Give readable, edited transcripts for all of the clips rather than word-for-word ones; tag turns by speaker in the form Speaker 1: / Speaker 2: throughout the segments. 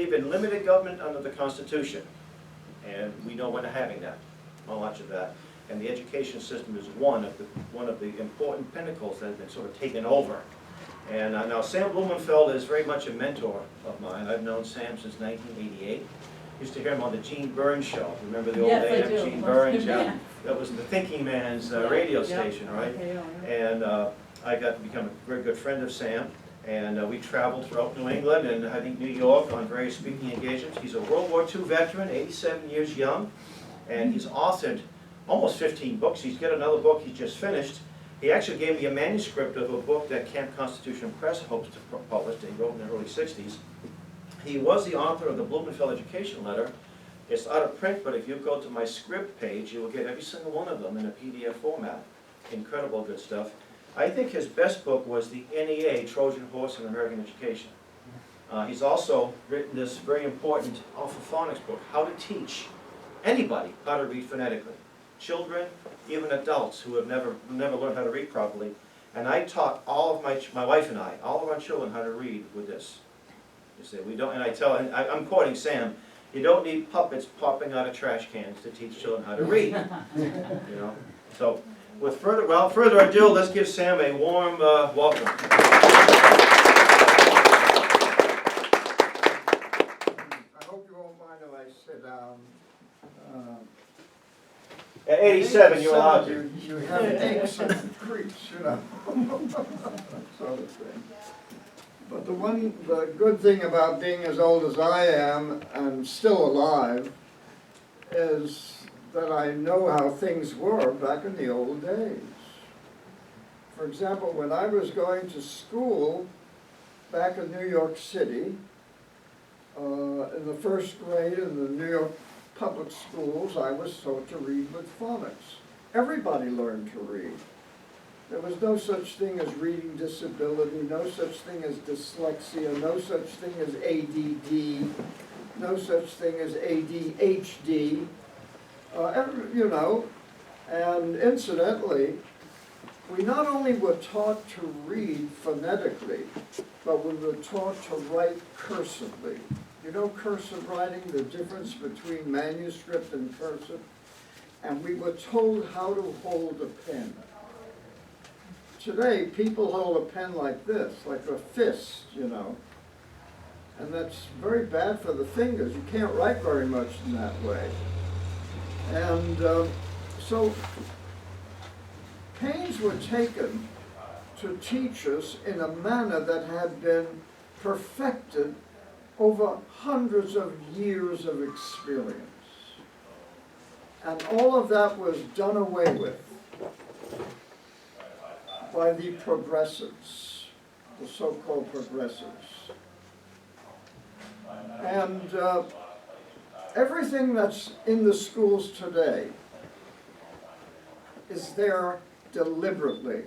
Speaker 1: believe in limited government under the Constitution, and we know we're not having that, not much of that. And the education system is one of the important pinnacles that has been sort of taken over. And now Sam Blumenfeld is very much a mentor of mine. I've known Sam since 1988. Used to hear him on the Gene Burns show. Remember the old days of Gene Burns? Yeah. That was the Thinking Man's radio station, right? And I got to become a very good friend of Sam. And we traveled throughout New England and I think New York on various speaking engagements. He's a World War II veteran, 87 years young, and he's authored almost 15 books. He's got another book he just finished. He actually gave me a manuscript of a book that Camp Constitution Press hopes to publish that he wrote in the early 60s. He was the author of the Blumenfeld Education Letter. It's out of print, but if you go to my script page, you will get every single one of them in a PDF format. Incredible good stuff. I think his best book was the NEA, Trojan Horse in American Education. He's also written this very important Phonics book, How to Teach Anybody How to Read Phonetically. Children, even adults who have never learned how to read properly. And I taught all of my wife and I, all of our children how to read with this. You see, we don't, and I tell, and I'm quoting Sam, you don't need puppets popping out of trash cans to teach children how to read. You know? So, without further ado, let's give Sam a warm welcome.
Speaker 2: I hope you won't mind if I sit down.
Speaker 1: At 87, you're allowed to.
Speaker 2: You have aches and creeps, you know. Sort of thing. But the good thing about being as old as I am and still alive is that I know how things were back in the old days. For example, when I was going to school back in New York City, in the first grade in the New York public schools, I was taught to read with phonics. Everybody learned to read. There was no such thing as reading disability, no such thing as dyslexia, no such thing as ADD, no such thing as ADHD. You know, and incidentally, we not only were taught to read phonetically, but we were taught to write cursively. You know cursive writing, the difference between manuscript and cursive? And we were told how to hold a pen. Today, people hold a pen like this, like a fist, you know. And that's very bad for the fingers. You can't write very much in that way. And so pains were taken to teach us in a manner that had been perfected over hundreds of years of experience. And all of that was done away with by the progressives, the so-called progressives. And everything that's in the schools today is there deliberately.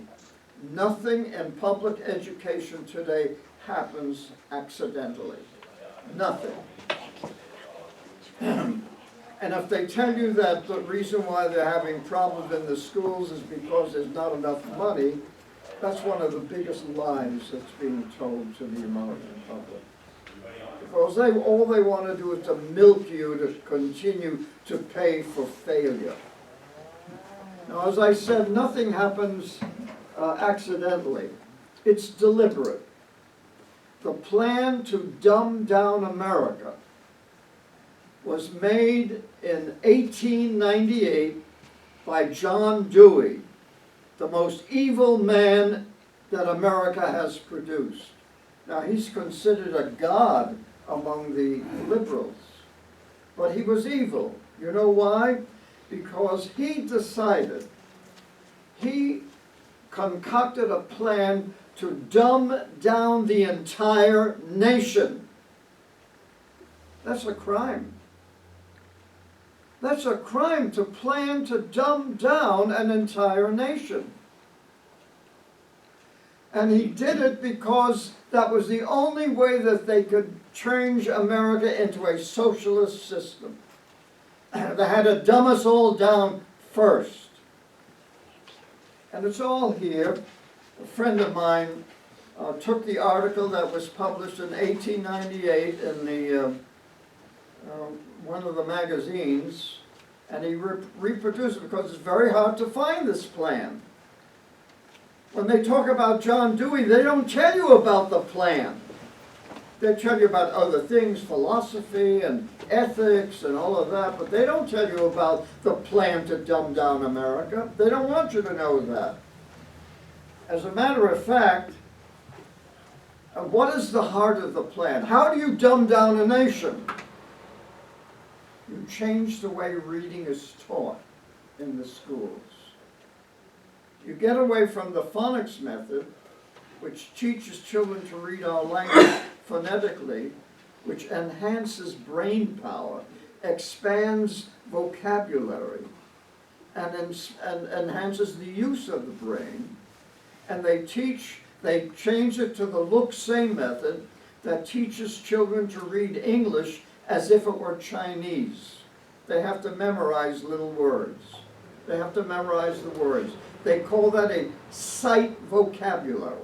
Speaker 2: Nothing in public education today happens accidentally. Nothing. And if they tell you that the reason why they're having problems in the schools is because there's not enough money, that's one of the biggest lies that's being told to the American public. Because all they want to do is to milk you to continue to pay for failure. Now, as I said, nothing happens accidentally. It's deliberate. The plan to dumb down America was made in 1898 by John Dewey, the most evil man that America has produced. Now, he's considered a god among the liberals, but he was evil. You know why? Because he decided, he concocted a plan to dumb down the entire nation. That's a crime. That's a crime to plan to dumb down an entire nation. And he did it because that was the only way that they could change America into a socialist system. They had to dumb us all down first. And it's all here. A friend of mine took the article that was published in 1898 in the one of the magazines, and he reproduced it because it's very hard to find this plan. When they talk about John Dewey, they don't tell you about the plan. They tell you about other things, philosophy and ethics and all of that, but they don't tell you about the plan to dumb down America. They don't want you to know that. As a matter of fact, what is the heart of the plan? How do you dumb down a nation? You change the way reading is taught in the schools. You get away from the Phonics method, which teaches children to read our language phonetically, which enhances brain power, expands vocabulary, and enhances the use of the brain. And they change it to the look-say method that teaches children to read English as if it were Chinese. They have to memorize little words. They have to memorize the words. They call that a sight vocabulary.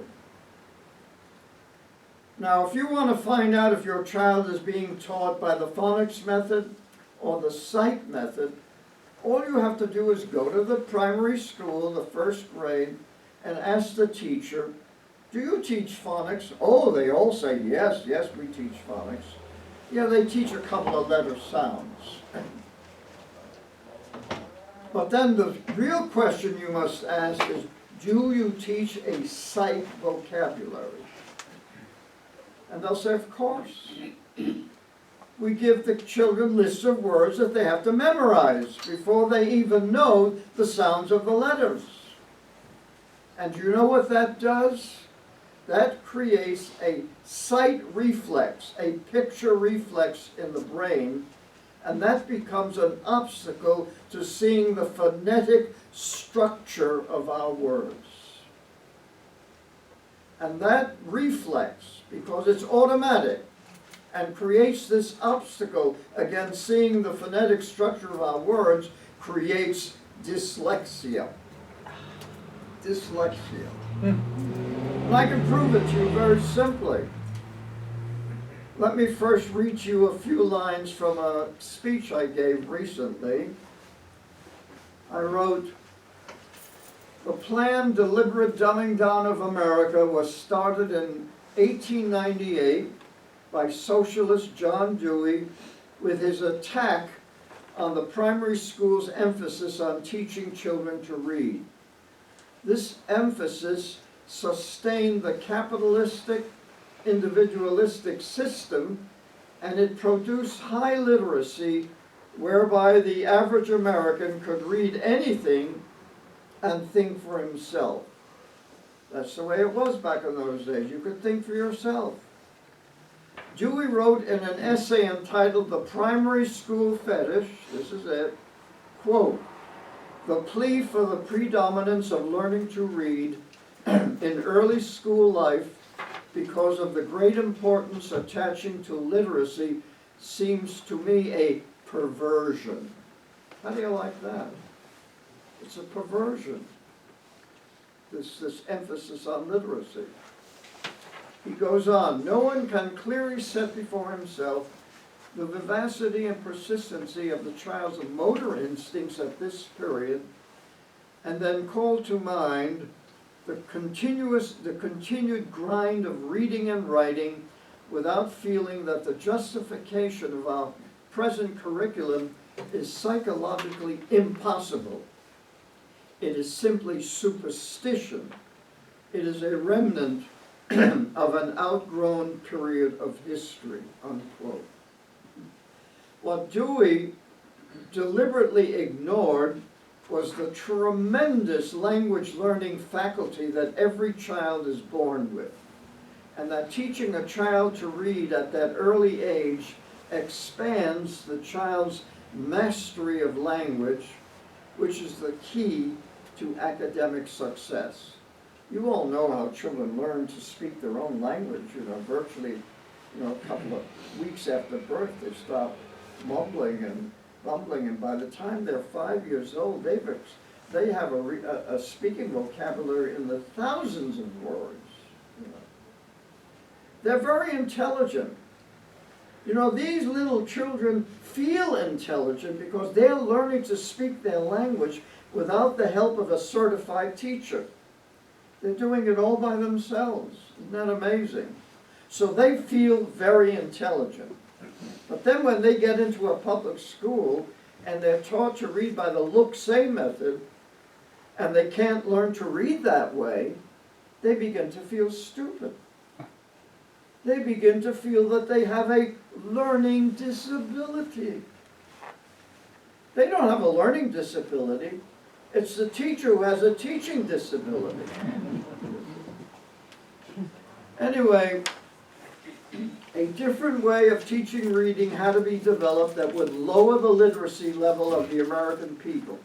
Speaker 2: Now, if you want to find out if your child is being taught by the Phonics method or the sight method, all you have to do is go to the primary school, the first grade, and ask the teacher, do you teach phonics? Oh, they all say, yes, yes, we teach phonics. Yeah, they teach a couple of letter sounds. But then the real question you must ask is, do you teach a sight vocabulary? And they'll say, of course. We give the children lists of words that they have to memorize before they even know the sounds of the letters. And do you know what that does? That creates a sight reflex, a picture reflex in the brain, and that becomes an obstacle to seeing the phonetic structure of our words. And that reflex, because it's automatic, and creates this obstacle against seeing the phonetic structure of our words, creates dyslexia. Dyslexia. And I can prove it to you very simply. Let me first read you a few lines from a speech I gave recently. I wrote, the planned deliberate dumbing down of America was started in 1898 by socialist John Dewey with his attack on the primary school's emphasis on teaching children to read. This emphasis sustained the capitalistic, individualistic system, and it produced high literacy whereby the average American could read anything and think for himself. That's the way it was back in those days. You could think for yourself. Dewey wrote in an essay entitled The Primary School Fetish, this is it, quote, the plea for the predominance of learning to read in early school life because of the great importance attaching to literacy seems to me a perversion. How do you like that? It's a perversion, this emphasis on literacy. He goes on, no one can clearly set before himself the vivacity and persistency of the child's motor instincts at this period, and then call to mind the continued grind of reading and writing without feeling that the justification of our present curriculum is psychologically impossible. It is simply superstition. It is a remnant of an outgrown period of history, unquote. What Dewey deliberately ignored was the tremendous language learning faculty that every child is born with, and that teaching a child to read at that early age expands the child's mastery of language, which is the key to academic success. You all know how children learn to speak their own language, virtually, a couple of weeks after birth they stop mumbling and bumbling, and by the time they're 5 years old, they have a speaking vocabulary in the thousands of words. They're very intelligent. You know, these little children feel intelligent because they're learning to speak their language without the help of a certified teacher. They're doing it all by themselves. Isn't that amazing? So they feel very intelligent. But then when they get into a public school and they're taught to read by the look-say method, and they can't learn to read that way, they begin to feel stupid. They begin to feel that they have a learning disability. They don't have a learning disability. It's the teacher who has a teaching disability. Anyway, a different way of teaching reading had to be developed that would lower the literacy level of the American people.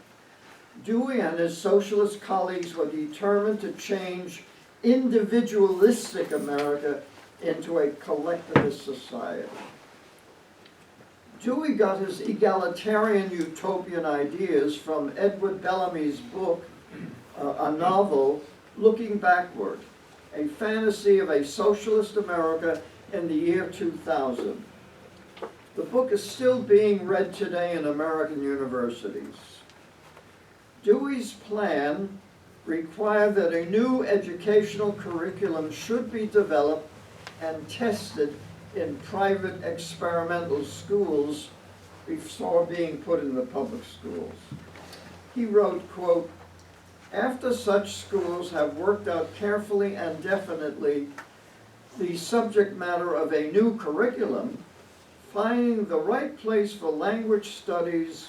Speaker 2: Dewey and his socialist colleagues were determined to change individualistic America into a collectivist society. Dewey got his egalitarian utopian ideas from Edward Bellamy's book, a novel, Looking Backward, a fantasy of a socialist America in the year 2000. The book is still being read today in American universities. Dewey's plan required that a new educational curriculum should be developed and tested in private experimental schools before being put in the public schools. He wrote, quote, "After such schools have worked out carefully and definitely the subject matter of a new curriculum, finding the right place for language studies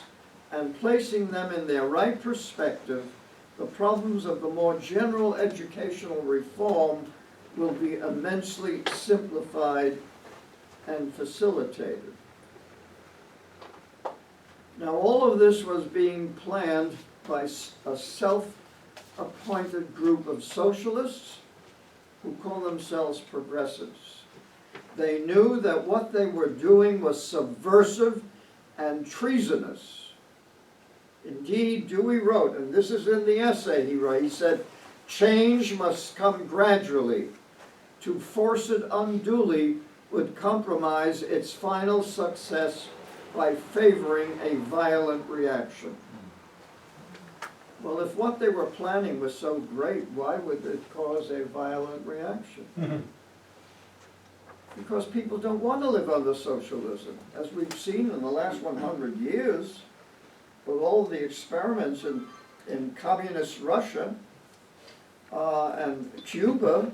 Speaker 2: and placing them in their right perspective, the problems of the more general educational reform will be immensely simplified and facilitated." Now, all of this was being planned by a self-appointed group of socialists who call themselves progressives. They knew that what they were doing was subversive and treasonous. Indeed, Dewey wrote, and this is in the essay he wrote, he said, "Change must come gradually. To force it unduly would compromise its final success by favoring a violent reaction." Well, if what they were planning was so great, why would it cause a violent reaction? Because people don't want to live under socialism. As we've seen in the last 100 years, with all the experiments in communist Russia and Cuba,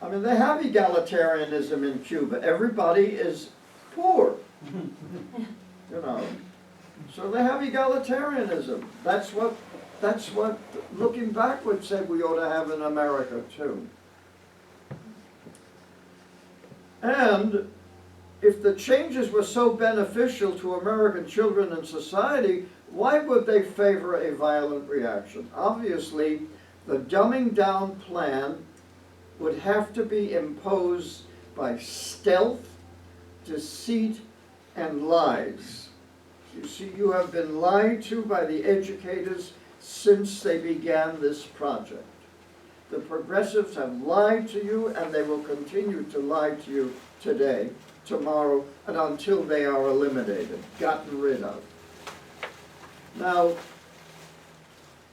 Speaker 2: I mean, they have egalitarianism in Cuba. Everybody is poor, you know. So they have egalitarianism. That's what Looking Backward said we ought to have in America too. And if the changes were so beneficial to American children and society, why would they favor a violent reaction? Obviously, the dumbing down plan would have to be imposed by stealth, deceit, and lies. You see, you have been lied to by the educators since they began this project. The progressives have lied to you, and they will continue to lie to you today, tomorrow, and until they are eliminated, gotten rid of. Now,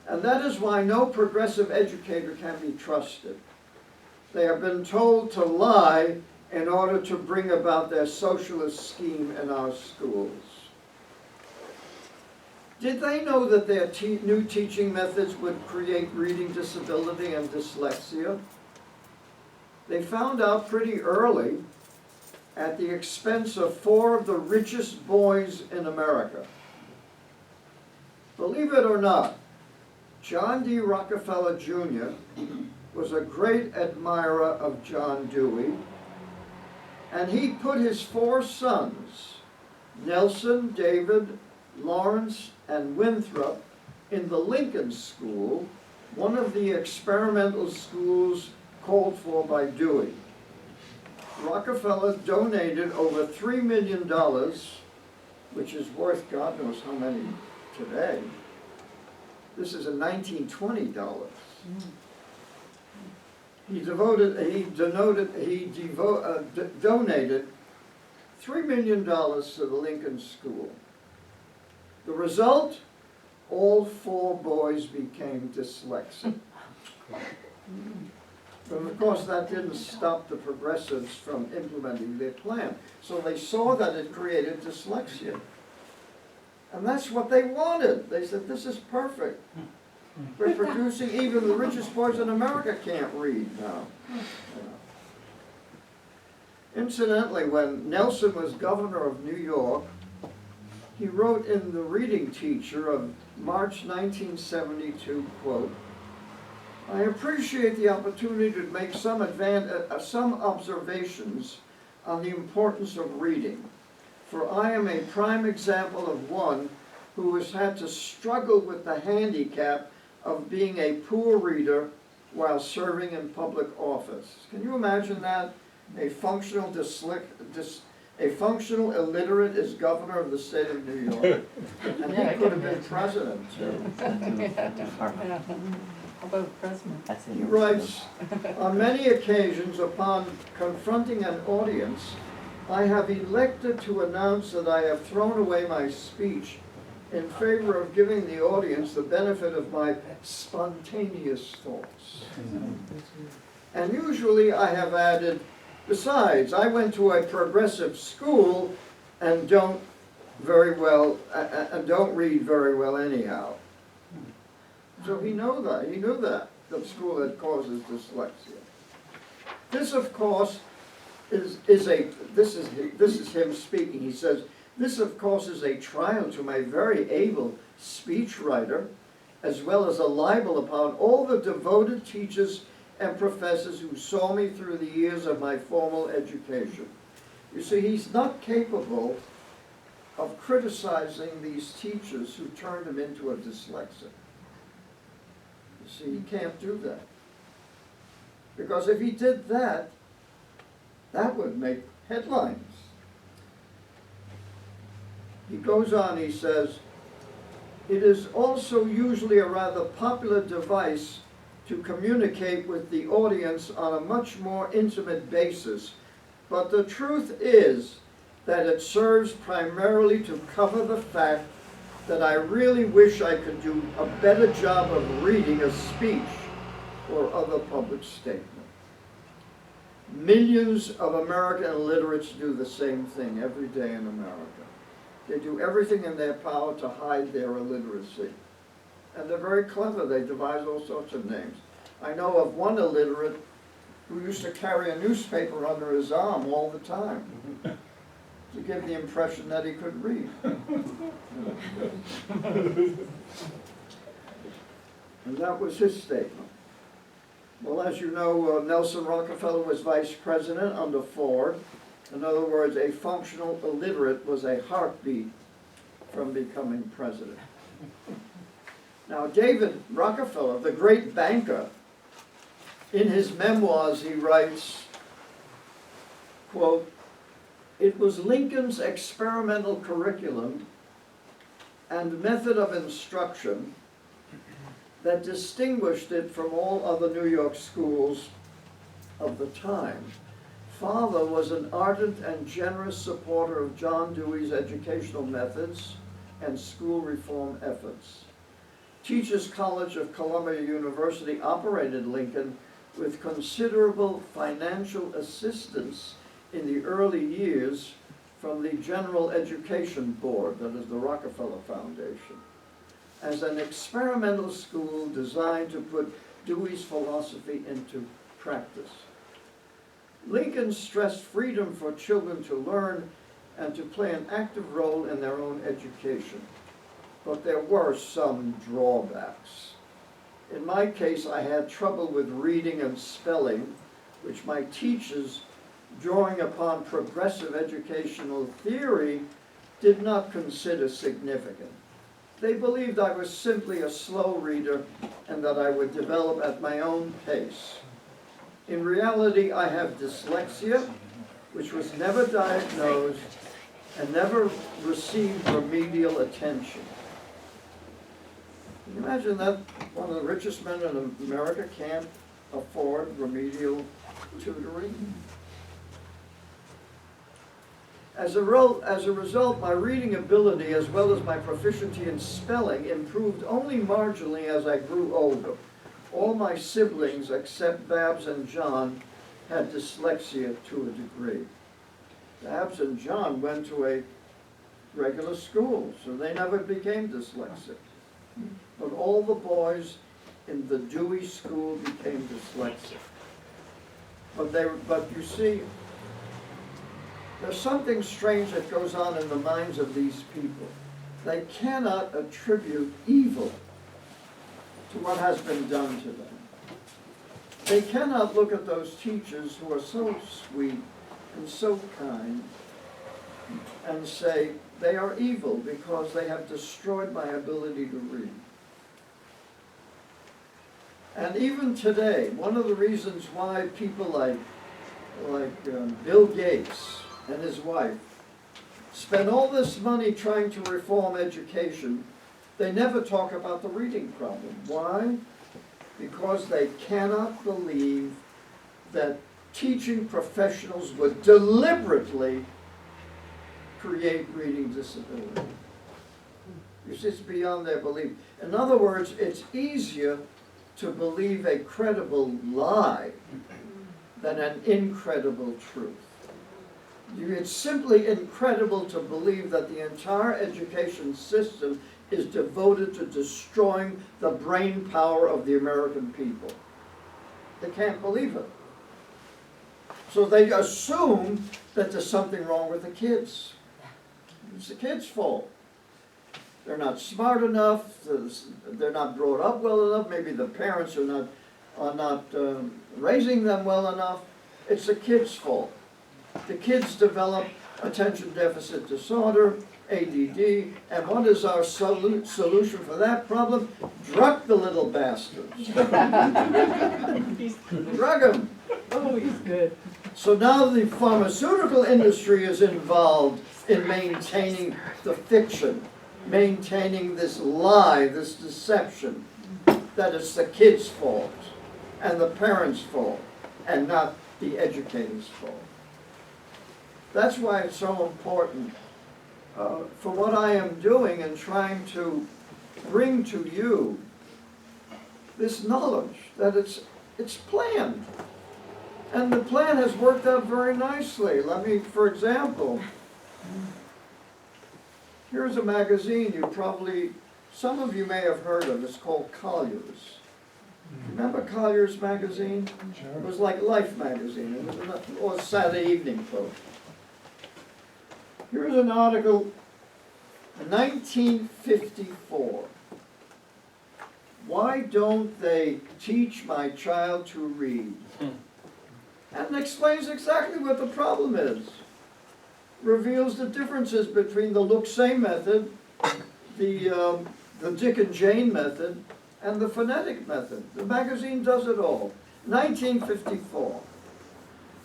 Speaker 2: and that is why no progressive educator can be trusted. They have been told to lie in order to bring about their socialist scheme in our schools. Did they know that their new teaching methods would create reading disability and dyslexia? They found out pretty early at the expense of 4 of the richest boys in America. Believe it or not, John D. Rockefeller Jr. was a great admirer of John Dewey, and he put his 4 sons, Nelson, David, Lawrence, and Winthrop, in the Lincoln School, one of the experimental schools called for by Dewey. Rockefeller donated over $3 million, which is worth God knows how many today. This is in 1920 dollars. He donated $3 million to the Lincoln School. The result? All 4 boys became dyslexic. But of course that didn't stop the progressives from implementing their plan. So they saw that it created dyslexia. And that's what they wanted. They said, this is perfect. We're producing, even the richest boys in America can't read now. Incidentally, when Nelson was governor of New York, he wrote in the Reading Teacher of March 1972, quote, I appreciate the opportunity to make some observations on the importance of reading, for I am a prime example of one who has had to struggle with the handicap of being a poor reader while serving in public office. Can you imagine that? A functional illiterate is governor of the state of New York. And he could have been president, too. He writes, on many occasions upon confronting an audience, I have elected to announce that I have thrown away my speech in favor of giving the audience the benefit of my spontaneous thoughts. And usually I have added, besides, I went to a progressive school and don't read very well anyhow. So he knew that the school that causes dyslexia. This, of course, this is him speaking. He says, this, of course, is a trial to my very able speechwriter, as well as a libel upon all the devoted teachers and professors who saw me through the years of my formal education. You see, he's not capable of criticizing these teachers who turned him into a dyslexic. You see, he can't do that. Because if he did that, that would make headlines. He goes on, he says, it is also usually a rather popular device to communicate with the audience on a much more intimate basis, but the truth is that it serves primarily to cover the fact that I really wish I could do a better job of reading a speech or other public statement. Millions of American illiterates do the same thing every day in America. They do everything in their power to hide their illiteracy. And they're very clever. They devise all sorts of names. I know of one illiterate who used to carry a newspaper under his arm all the time to give the impression that he could read. And that was his statement. Well, as you know, Nelson Rockefeller was vice president under Ford. In other words, a functional illiterate was a heartbeat from becoming president. Now, David Rockefeller, the great banker, in his memoirs he writes, quote, it was Lincoln's experimental curriculum and method of instruction that distinguished it from all other New York schools of the time. Father was an ardent and generous supporter of John Dewey's educational methods and school reform efforts. Teachers College of Columbia University operated Lincoln with considerable financial assistance in the early years from the General Education Board, that is the Rockefeller Foundation, as an experimental school designed to put Dewey's philosophy into practice. Lincoln stressed freedom for children to learn and to play an active role in their own education. But there were some drawbacks. In my case, I had trouble with reading and spelling, which my teachers, drawing upon progressive educational theory, did not consider significant. They believed I was simply a slow reader and that I would develop at my own pace. In reality, I have dyslexia, which was never diagnosed and never received remedial attention. Can you imagine that one of the richest men in America can't afford remedial tutoring. As a result, my reading ability as well as my proficiency in spelling improved only marginally as I grew older. All my siblings, except Babs and John, had dyslexia to a degree. Babs and John went to a regular school, so they never became dyslexic. But all the boys in the Dewey school became dyslexic. But you see, there's something strange that goes on in the minds of these people. They cannot attribute evil to what has been done to them. They cannot look at those teachers who are so sweet and so kind and say they are evil because they have destroyed my ability to read. And even today, one of the reasons why people like Bill Gates and his wife spend all this money trying to reform education, they never talk about the reading problem. Why? Because they cannot believe that teaching professionals would deliberately create reading disability. It's beyond their belief. In other words, it's easier to believe a credible lie than an incredible truth. It's simply incredible to believe that the entire education system is devoted to destroying the brain power of the American people. They can't believe it. So they assume that there's something wrong with the kids. It's the kids' fault. They're not smart enough, they're not brought up well enough, maybe the parents are not raising them well enough. It's the kids' fault. The kids develop attention deficit disorder, ADD, and what is our solution for that problem? Drug the little bastards. Drug them.
Speaker 3: Oh, he's good.
Speaker 2: So now the pharmaceutical industry is involved in maintaining the fiction, maintaining this lie, this deception, that it's the kid's fault and the parents' fault and not the educator's fault. That's why it's so important for what I am doing and trying to bring to you this knowledge that it's planned. And the plan has worked out very nicely. Let me, for example, here's a magazine some of you may have heard of. It's called Collier's. Remember Collier's magazine?
Speaker 4: Sure.
Speaker 2: It was like Life magazine. It was Saturday Evening Post. Here's an article, 1954. Why don't they teach my child to read? And it explains exactly what the problem is. Reveals the differences between the look-say method, the Dick and Jane method, and the phonetic method. The magazine does it all. 1954.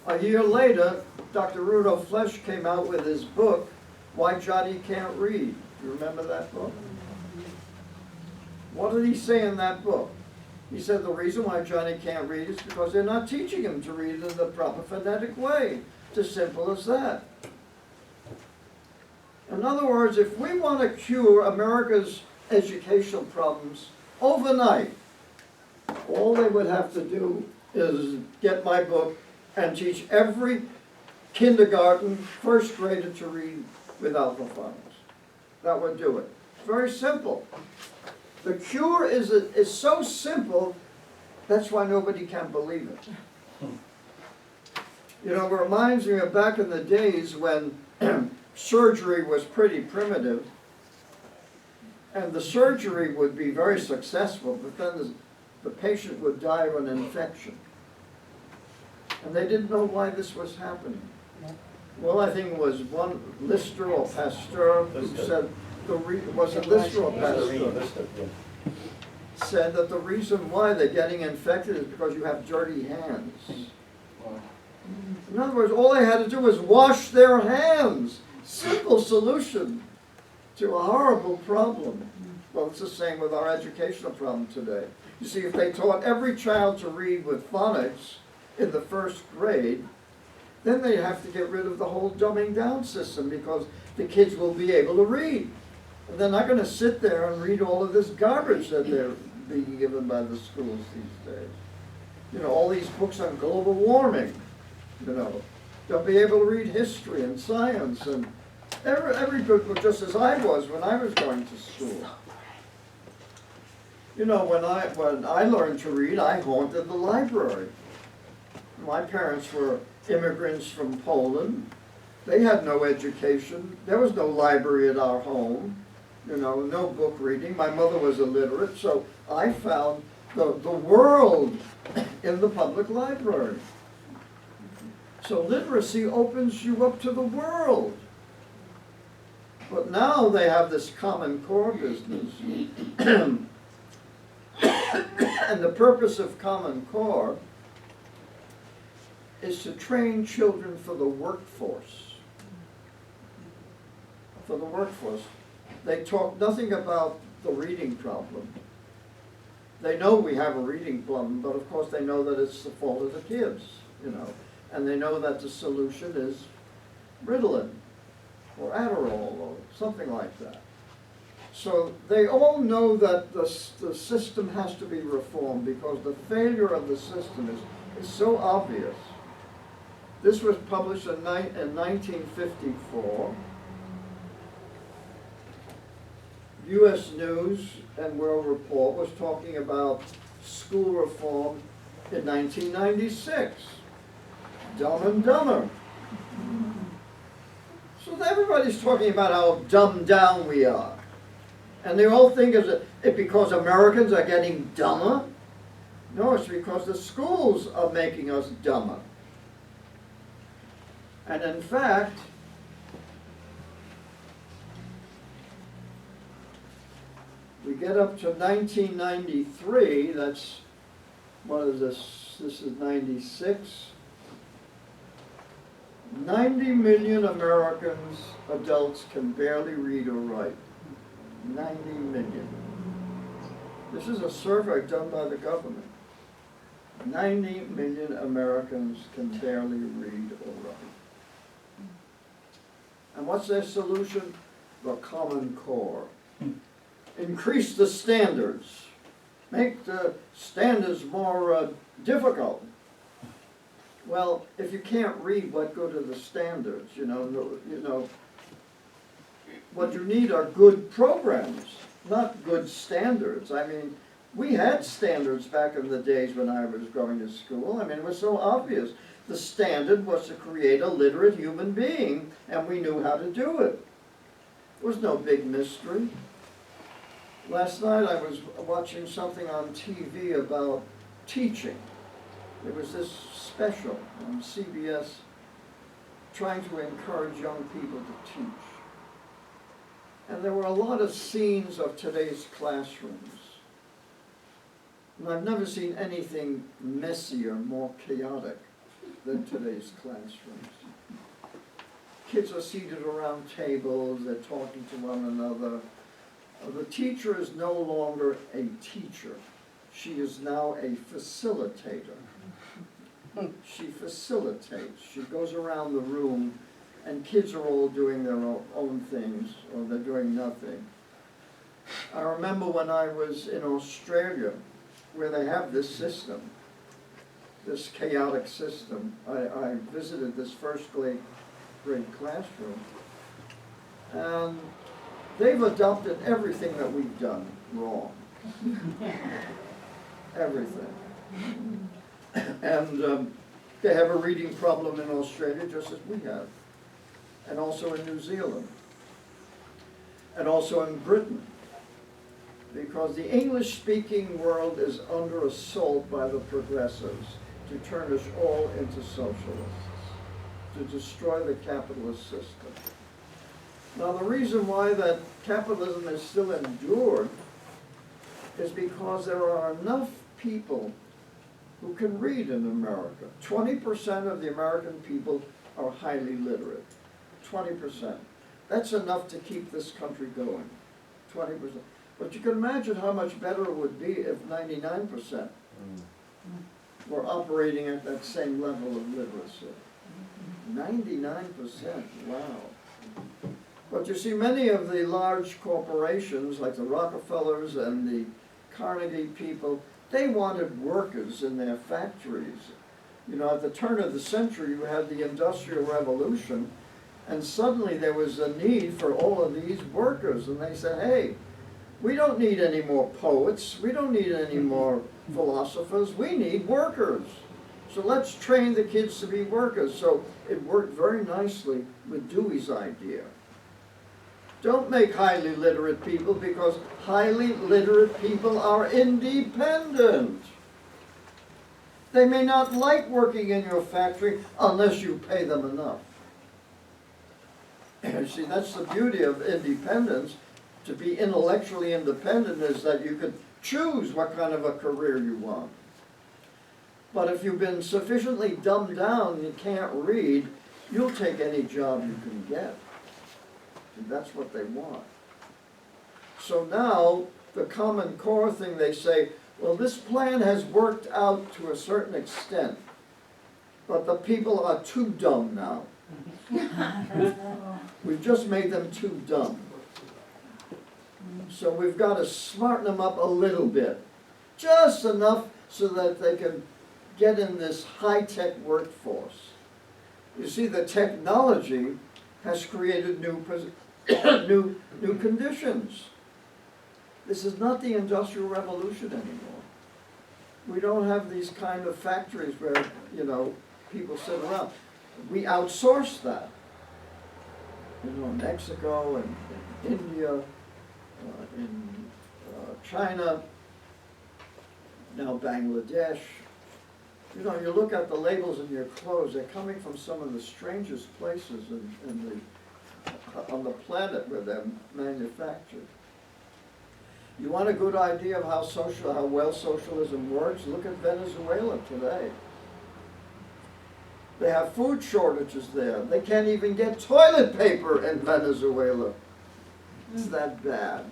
Speaker 2: A year later, Dr. Rudolph Flesch came out with his book, Why Johnny Can't Read. You remember that book? What did he say in that book? He said the reason why Johnny can't read is because they're not teaching him to read in the proper phonetic way. It's as simple as that. In other words, if we want to cure America's educational problems overnight, all they would have to do is get my book and teach every kindergarten, first grader to read without the phonics. That would do it. It's very simple. The cure is so simple, that's why nobody can believe it. You know, it reminds me of back in the days when surgery was pretty primitive, and the surgery would be very successful, but then the patient would die of an infection. And they didn't know why this was happening. Well, I think it was one Lister or Pasteur who said, was it Lister or Pasteur? Said that the reason why they're getting infected is because you have dirty hands. In other words, all they had to do was wash their hands. Simple solution to a horrible problem. Well, it's the same with our educational problem today. You see, if they taught every child to read with phonics in the first grade, then they have to get rid of the whole dumbing down system because the kids will be able to read. And they're not going to sit there and read all of this garbage that they're being given by the schools these days. You know, all these books on global warming, you know. They'll be able to read history and science and every book, just as I was when I was going to school. You know, when I learned to read, I haunted the library. My parents were immigrants from Poland. They had no education. There was no library at our home. You know, no book reading. My mother was illiterate, so I found the world in the public library. So literacy opens you up to the world. But now they have this Common Core business. And the purpose of Common Core is to train children for the workforce. For the workforce. They talk nothing about the reading problem. They know we have a reading problem, but of course they know that it's the fault of the kids, you know. And they know that the solution is Ritalin or Adderall or something like that. So they all know that the system has to be reformed because the failure of the system is so obvious. This was published in 1954. U.S. News and World Report was talking about school reform in 1996. Dumb and Dumber. So everybody's talking about how dumbed down we are. And they all think it's because Americans are getting dumber. No, it's because the schools are making us dumber. And in fact, we get up to 1993, that's, what is this? This is 96. 90 million Americans, adults, can barely read or write. 90 million. This is a survey done by the government. 90 million Americans can barely read or write. And what's their solution? The Common Core. Increase the standards. Make the standards more difficult. Well, if you can't read, what good are the standards? You know, what you need are good programs, not good standards. I mean, we had standards back in the days when I was going to school. I mean, it was so obvious. The standard was to create a literate human being, and we knew how to do it. It was no big mystery. Last night I was watching something on TV about teaching. There was this special on CBS trying to encourage young people to teach. And there were a lot of scenes of today's classrooms. And I've never seen anything messier, more chaotic than today's classrooms. Kids are seated around tables, they're talking to one another. The teacher is no longer a teacher. She is now a facilitator. She facilitates. She goes around the room, and kids are all doing their own things, or they're doing nothing. I remember when I was in Australia, where they have this system, this chaotic system. I visited this first grade classroom, and they've adopted everything that we've done wrong. Everything. And they have a reading problem in Australia just as we have. And also in New Zealand. And also in Britain. Because the English-speaking world is under assault by the progressives to turn us all into socialists, to destroy the capitalist system. Now the reason why that capitalism is still endured is because there are enough people who can read in America. 20% of the American people are highly literate. 20%. That's enough to keep this country going. 20%. But you can imagine how much better it would be if 99% were operating at that same level of literacy. 99%, wow. But you see, many of the large corporations, like the Rockefellers and the Carnegie people, they wanted workers in their factories. You know, at the turn of the century, you had the Industrial Revolution, and suddenly there was a need for all of these workers, and they said, hey, we don't need any more poets, we don't need any more philosophers, we need workers. So let's train the kids to be workers. So it worked very nicely with Dewey's idea. Don't make highly literate people, because highly literate people are independent. They may not like working in your factory unless you pay them enough. You see, that's the beauty of independence. To be intellectually independent is that you could choose what kind of a career you want. But if you've been sufficiently dumbed down and you can't read, you'll take any job you can get. And that's what they want. So now, the Common Core thing, they say, well, this plan has worked out to a certain extent, but the people are too dumb now. We've just made them too dumb. So we've got to smarten them up a little bit, just enough so that they can get in this high-tech workforce. You see, the technology has created new conditions. This is not the Industrial Revolution anymore. We don't have these kind of factories where, you know, people sit around. We outsource that. You know, Mexico and India, in China, now Bangladesh. You know, you look at the labels in your clothes, they're coming from some of the strangest places on the planet where they're manufactured. You want a good idea of how well socialism works? Look at Venezuela today. They have food shortages there. They can't even get toilet paper in Venezuela. It's that bad.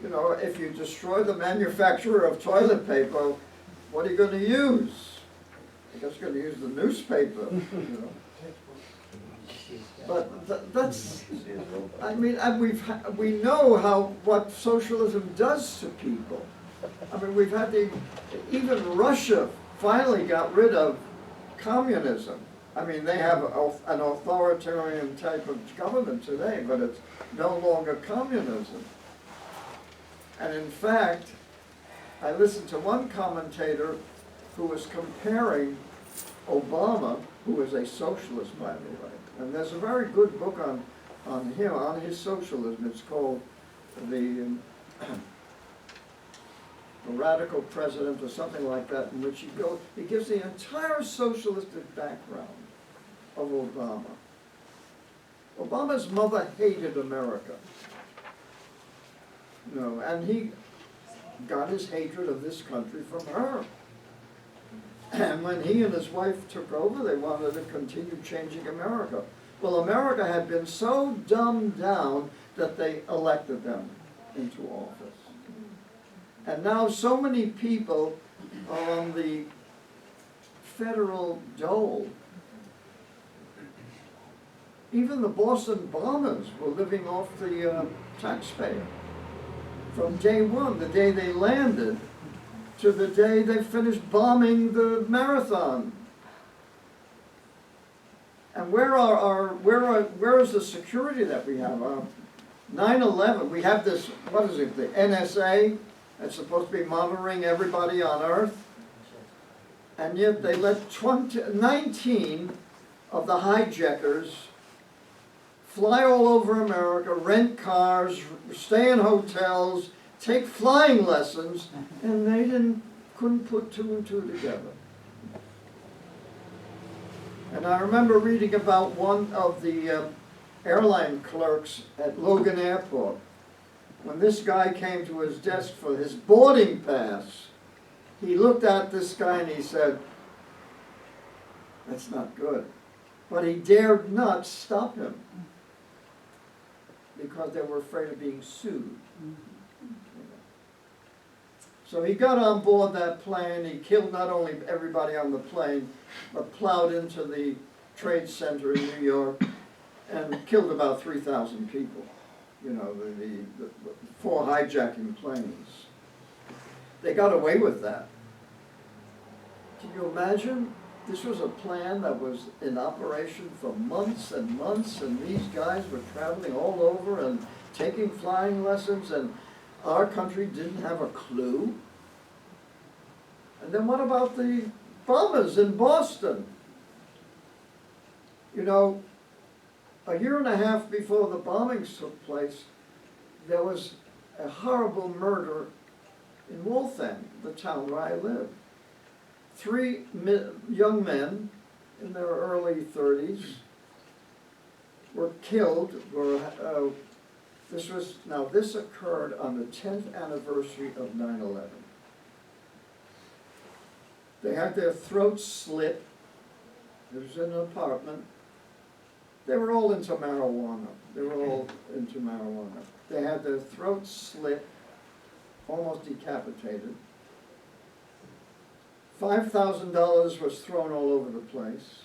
Speaker 2: You know, if you destroy the manufacturer of toilet paper, what are you going to use? I guess you're going to use the newspaper, you know. But that's, I mean, we know what socialism does to people. I mean, we've had even Russia finally got rid of communism. I mean, they have an authoritarian type of government today, but it's no longer communism. And in fact, I listened to one commentator who was comparing Obama, who is a socialist, by the way, and there's a very good book on him, on his socialism. It's called The Radical President or something like that, in which he gives the entire socialistic background of Obama. Obama's mother hated America. You know, and he got his hatred of this country from her. And when he and his wife took over, they wanted to continue changing America. Well, America had been so dumbed down that they elected them into office. And now so many people are on the federal dole. Even the Boston bombers were living off the taxpayer. From day one, the day they landed, to the day they finished bombing the marathon. And where is the security that we have? 9/11, we have this, what is it, the NSA, that's supposed to be monitoring everybody on Earth. And yet they let 19 of the hijackers fly all over America, rent cars, stay in hotels, take flying lessons, and they couldn't put two and two together. And I remember reading about one of the airline clerks at Logan Airport. When this guy came to his desk for his boarding pass, he looked at this guy and he said, "That's not good." But he dared not stop him, because they were afraid of being sued. So he got on board that plane, he killed not only everybody on the plane, but plowed into the Trade Center in New York and killed about 3,000 people. You know, the 4 hijacking planes. They got away with that. Can you imagine? This was a plan that was in operation for months and months, and these guys were traveling all over and taking flying lessons, and our country didn't have a clue. And then what about the bombers in Boston? You know, a year and a half before the bombings took place, there was a horrible murder in Waltham, the town where I live. 3 young men in their early 30s were killed. This occurred on the 10th anniversary of 9/11. They had their throats slit. It was in an apartment. They were all into marijuana. They had their throats slit, almost decapitated. $5,000 was thrown all over the place.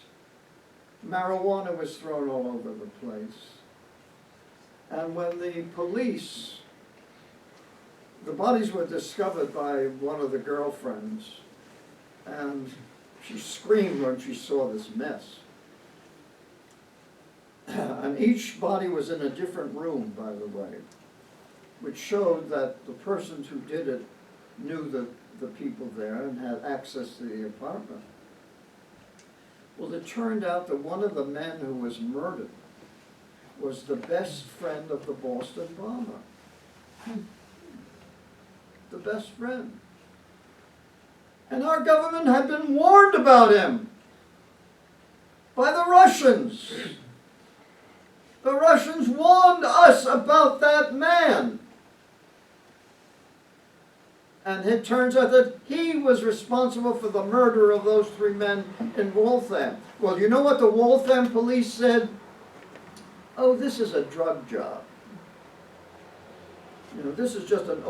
Speaker 2: Marijuana was thrown all over the place. And when the police, the bodies were discovered by one of the girlfriends, and she screamed when she saw this mess. And each body was in a different room, by the way, which showed that the persons who did it knew the people there and had access to the apartment. Well, it turned out that one of the men who was murdered was the best friend of the Boston bomber. The best friend. And our government had been warned about him by the Russians. The Russians warned us about that man. And it turns out that he was responsible for the murder of those 3 men in Waltham. Well, you know what the Waltham police said? Oh, this is a drug job. You know, this is just an